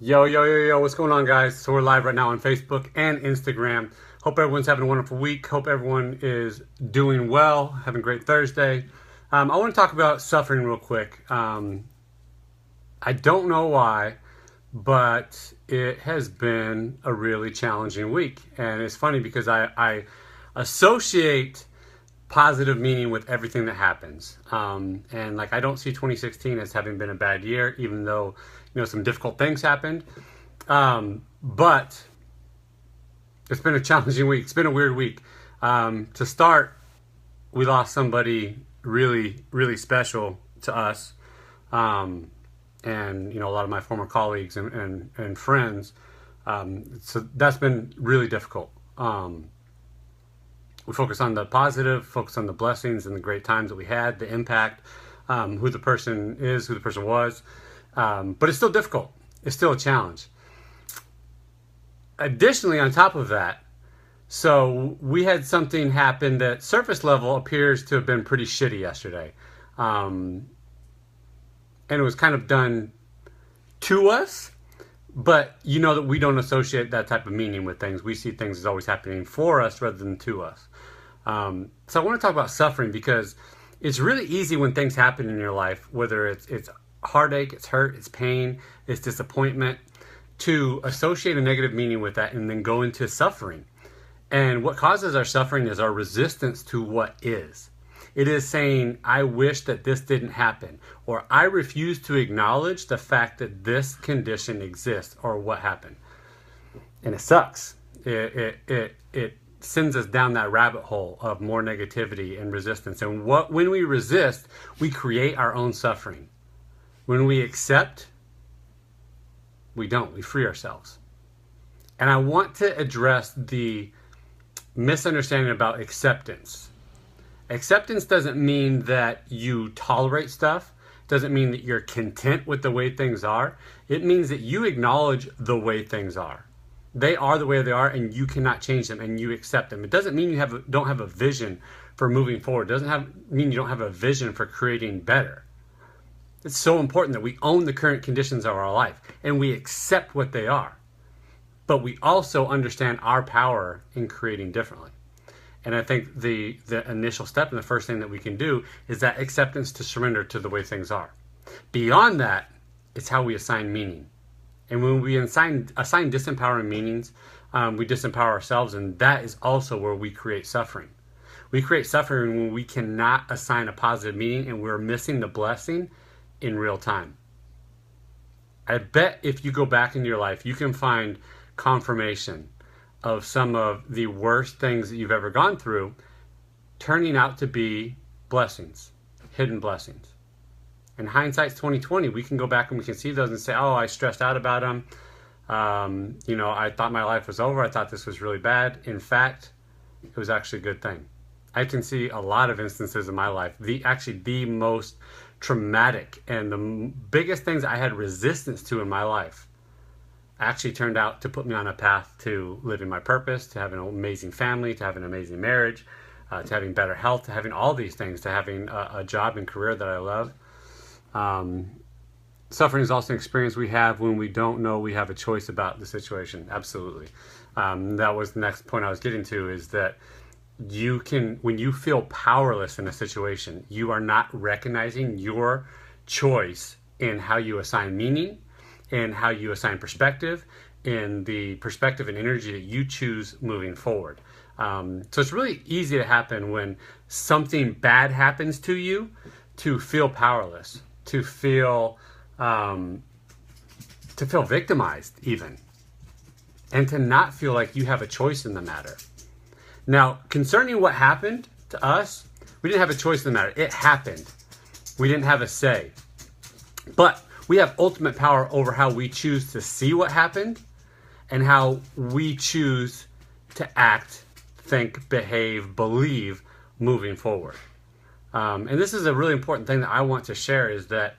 Yo, what's going on, guys? So we're live right now on Facebook and Instagram. Hope everyone's having a wonderful week. Hope everyone is doing well, having a great Thursday. I want to talk about suffering real quick. I don't know why, but it has been a really challenging week. And it's funny because I associate positive meaning with everything that happens. And like, I don't see 2016 as having been a bad year, even though, some difficult things happened. But it's been a challenging week. It's been a weird week. To start, we lost somebody really, really special to us. And, a lot of my former colleagues and friends. So that's been really difficult. We focus on the positive, focus on the blessings and the great times that we had, the impact, who the person is, who the person was. But it's still difficult. It's still a challenge. Additionally, on top of that, so we had something happen that surface level appears to have been pretty shitty yesterday. And it was kind of done to us, but that we don't associate that type of meaning with things. We see things as always happening for us rather than to us. So I want to talk about suffering because it's really easy when things happen in your life, whether it's heartache, it's hurt, it's pain, it's disappointment, to associate a negative meaning with that and then go into suffering. And what causes our suffering is our resistance to what is. It is saying, I wish that this didn't happen, or I refuse to acknowledge the fact that this condition exists or what happened. And it sucks. It sends us down that rabbit hole of more negativity and resistance. And when we resist, we create our own suffering. When we accept, we don't. We free ourselves. And I want to address the misunderstanding about acceptance. Acceptance doesn't mean that you tolerate stuff. Doesn't mean that you're content with the way things are. It means that you acknowledge the way things are. They are the way they are, and you cannot change them, and you accept them. It doesn't mean you don't have a vision for moving forward. It doesn't mean you don't have a vision for creating better. It's so important that we own the current conditions of our life, and we accept what they are. But we also understand our power in creating differently. And I think the initial step and the first thing that we can do is that acceptance to surrender to the way things are. Beyond that, it's how we assign meaning. And when we assign disempowering meanings, we disempower ourselves, and that is also where we create suffering. We create suffering when we cannot assign a positive meaning and we're missing the blessing in real time. I bet if you go back into your life, you can find confirmation of some of the worst things that you've ever gone through turning out to be blessings, hidden blessings. In hindsight's 2020, we can go back and we can see those and say, oh, I stressed out about them. I thought my life was over. I thought this was really bad. In fact, it was actually a good thing. I can see a lot of instances in my life, the most traumatic and the biggest things I had resistance to in my life actually turned out to put me on a path to living my purpose, to having an amazing family, to having an amazing marriage, to having better health, to having all these things, to having a job and career that I love. Suffering is also an experience we have when we don't know we have a choice about the situation. Absolutely. That was the next point I was getting to, is that when you feel powerless in a situation, you are not recognizing your choice in how you assign meaning, in how you assign perspective, in the perspective and energy that you choose moving forward. So it's really easy to happen when something bad happens to you to feel powerless, to feel victimized even, and to not feel like you have a choice in the matter. Now, concerning what happened to us, we didn't have a choice in the matter. It happened. We didn't have a say. But we have ultimate power over how we choose to see what happened and how we choose to act, think, behave, believe moving forward. And this is a really important thing that I want to share, is that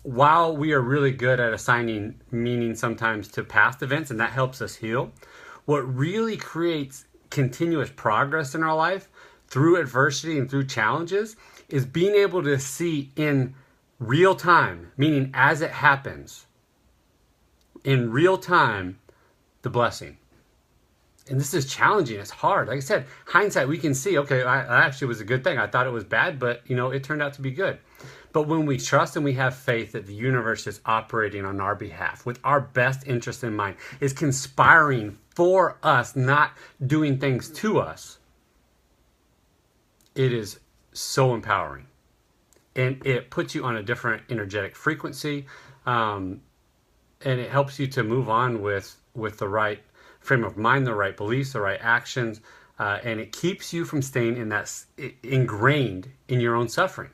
while we are really good at assigning meaning sometimes to past events, and that helps us heal, what really creates continuous progress in our life through adversity and through challenges is being able to see in real time, meaning as it happens, in real time the blessing. And this is challenging. It's hard. Like I said, hindsight, we can see, okay, I actually was a good thing. I thought it was bad, but it turned out to be good. But when we trust and we have faith that the universe is operating on our behalf with our best interest in mind, is conspiring for us, not doing things to us, it is so empowering. And it puts you on a different energetic frequency. And it helps you to move on with the right frame of mind, the right beliefs, the right actions, and it keeps you from staying in that ingrained in your own suffering.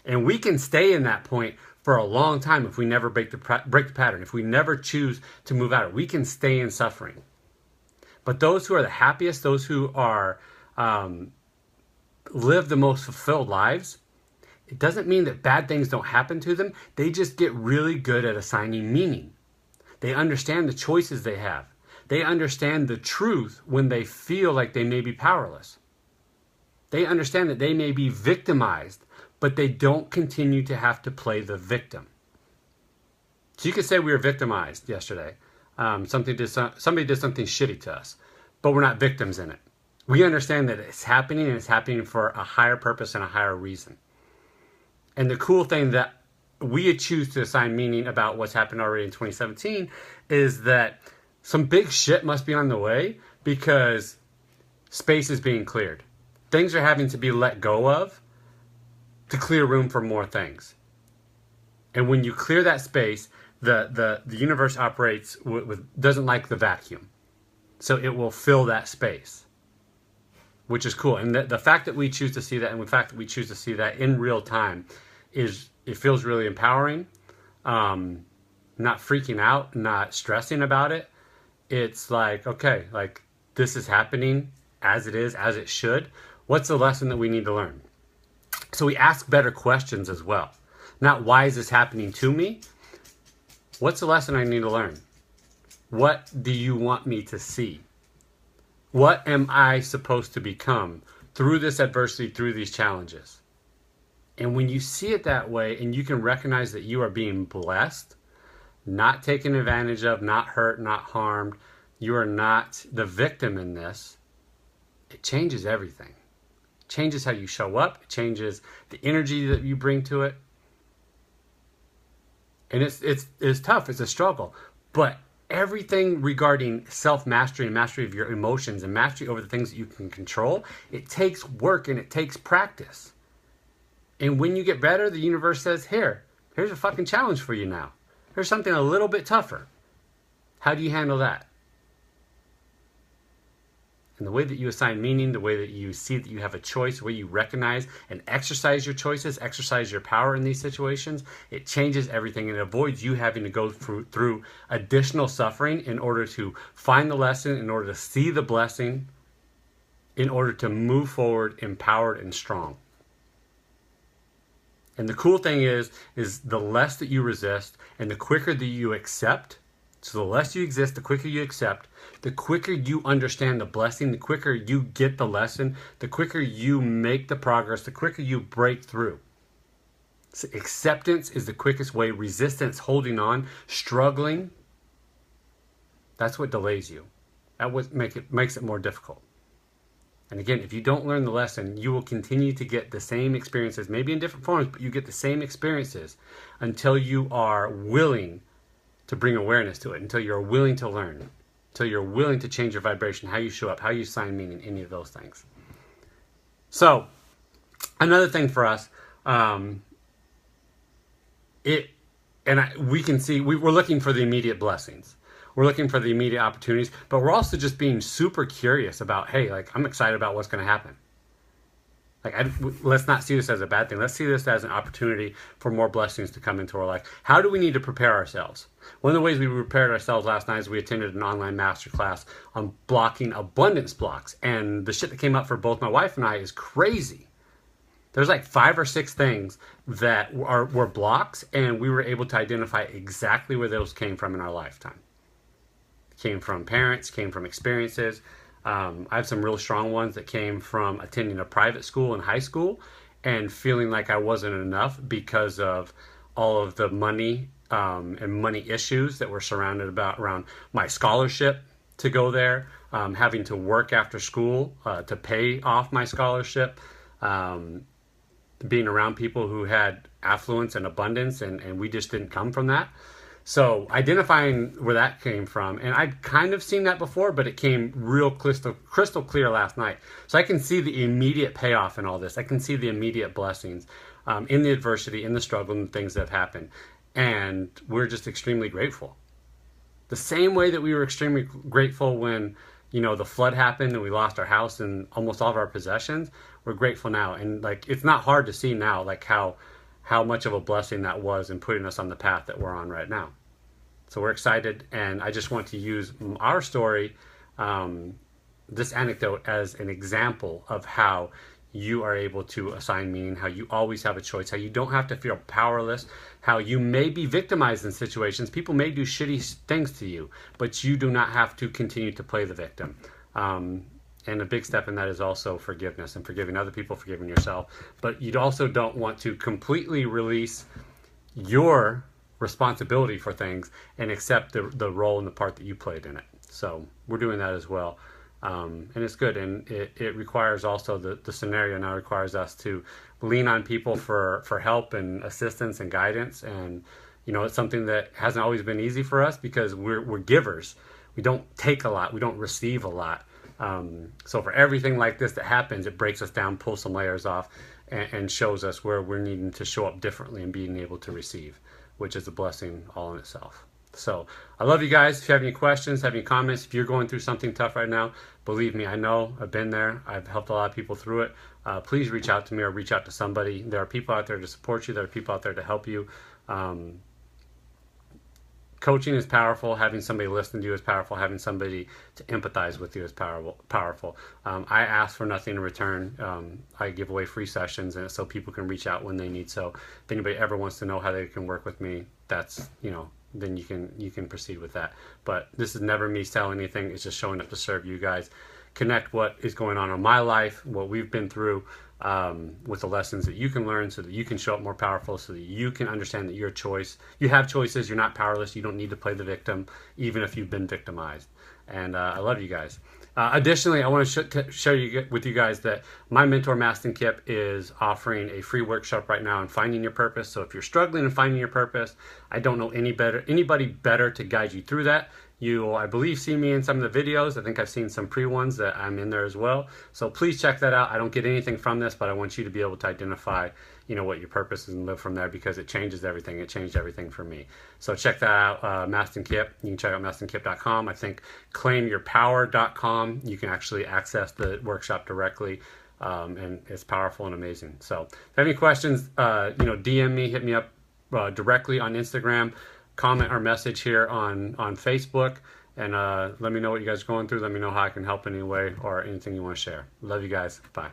And we can stay in that point for a long time if we never break the pattern, if we never choose to move out. We can stay in suffering. But those who are the happiest, those who are live the most fulfilled lives, it doesn't mean that bad things don't happen to them. They just get really good at assigning meaning. They understand the choices they have. They understand the truth when they feel like they may be powerless. They understand that they may be victimized, but they don't continue to have to play the victim. So you could say we were victimized yesterday. Somebody did something shitty to us, but we're not victims in it. We understand that it's happening, and it's happening for a higher purpose and a higher reason. And the cool thing that we choose to assign meaning about what's happened already in 2017 is that some big shit must be on the way, because space is being cleared. Things are having to be let go of to clear room for more things. And when you clear that space, the universe operates doesn't like the vacuum. So it will fill that space, which is cool. And the fact that we choose to see that, and the fact that we choose to see that in real time, it feels really empowering. Not freaking out, not stressing about it. It's like, okay, like this is happening as it is, as it should. What's the lesson that we need to learn? So we ask better questions as well. Not why is this happening to me? What's the lesson I need to learn? What do you want me to see? What am I supposed to become through this adversity, through these challenges? And when you see it that way, and you can recognize that you are being blessed, not taken advantage of, not hurt, not harmed, you are not the victim in this, it changes everything. It changes how you show up. It changes the energy that you bring to it. And it's tough. It's a struggle. But everything regarding self-mastery and mastery of your emotions and mastery over the things that you can control, it takes work and it takes practice. And when you get better, the universe says, here's a fucking challenge for you now. Here's something a little bit tougher. How do you handle that? And the way that you assign meaning, the way that you see that you have a choice, the way you recognize and exercise your choices, exercise your power in these situations, it changes everything and avoids you having to go through additional suffering in order to find the lesson, in order to see the blessing, in order to move forward empowered and strong. And the cool thing is the less that you resist and the quicker that you accept. So the less you exist, the quicker you accept, the quicker you understand the blessing, the quicker you get the lesson, the quicker you make the progress, the quicker you break through. So acceptance is the quickest way. Resistance, holding on, struggling, that's what delays you. That what makes it more difficult. And again, if you don't learn the lesson, you will continue to get the same experiences, maybe in different forms, but you get the same experiences until you are willing to bring awareness to it, until you're willing to learn, until you're willing to change your vibration, how you show up, how you assign meaning, any of those things. So, another thing for us, we can see, we're looking for the immediate blessings. We're looking for the immediate opportunities, but we're also just being super curious about, hey, like, I'm excited about what's going to happen. Like, let's not see this as a bad thing. Let's see this as an opportunity for more blessings to come into our life. How do we need to prepare ourselves? One of the ways we prepared ourselves last night is we attended an online masterclass on blocking abundance blocks. And the shit that came up for both my wife and I is crazy. There's like 5 or 6 things that were blocks, and we were able to identify exactly where those came from in our lifetime. Came from parents, came from experiences. I have some real strong ones that came from attending a private school in high school and feeling like I wasn't enough because of all of the money and money issues that were surrounded around my scholarship to go there, having to work after school to pay off my scholarship, being around people who had affluence and abundance, and we just didn't come from that. So identifying where that came from, and I'd kind of seen that before, but it came real crystal clear last night. So I can see the immediate payoff in all this. I can see the immediate blessings in the adversity, in the struggle, and the things that have happened. And we're just extremely grateful. The same way that we were extremely grateful when, the flood happened and we lost our house and almost all of our possessions, we're grateful now. And like, it's not hard to see now, like how much of a blessing that was in putting us on the path that we're on right now. So we're excited, and I just want to use our story, this anecdote, as an example of how you are able to assign meaning, how you always have a choice, how you don't have to feel powerless, how you may be victimized in situations. People may do shitty things to you, but you do not have to continue to play the victim. And a big step in that is also forgiveness, and forgiving other people, forgiving yourself. But you also don't want to completely release your responsibility for things and accept the role and the part that you played in it. So we're doing that as well. And it's good. And it requires also, the scenario now requires us to lean on people for help and assistance and guidance. And, it's something that hasn't always been easy for us because we're givers. We don't take a lot. We don't receive a lot. So for everything like this that happens, it breaks us down, pulls some layers off, and shows us where we're needing to show up differently and being able to receive, which is a blessing all in itself. So I love you guys. If you have any questions, have any comments, if you're going through something tough right now, believe me, I know, I've been there. I've helped a lot of people through it. Please reach out to me or reach out to somebody. There are people out there to support you. There are people out there to help you. Coaching is powerful. Having somebody listen to you is powerful. Having somebody to empathize with you is powerful. I ask for nothing in return. I give away free sessions, and so people can reach out when they need. So if anybody ever wants to know how they can work with me, that's, then you can proceed with that. But this is never me selling anything. It's just showing up to serve you guys, connect what is going on in my life, what we've been through, with the lessons that you can learn, so that you can show up more powerful, so that you can understand that you have choices. You're not powerless. You don't need to play the victim, even if you've been victimized. And I love you guys. Additionally, I want to share with you guys that my mentor, Mastin Kip, is offering a free workshop right now on finding your purpose. So if you're struggling in finding your purpose, I don't know anybody better to guide you through that. You will, I believe, see me in some of the videos. I think I've seen some pre-ones that I'm in there as well. So please check that out. I don't get anything from this, but I want you to be able to identify, what your purpose is and live from there, because it changes everything. It changed everything for me. So check that out, Mastin Kip. You can check out mastinkip.com. I think claimyourpower.com. You can actually access the workshop directly. And it's powerful and amazing. So if you have any questions, DM me, hit me up directly on Instagram. Comment or message here on Facebook, and let me know what you guys are going through. Let me know how I can help in any way or anything you want to share. Love you guys. Bye.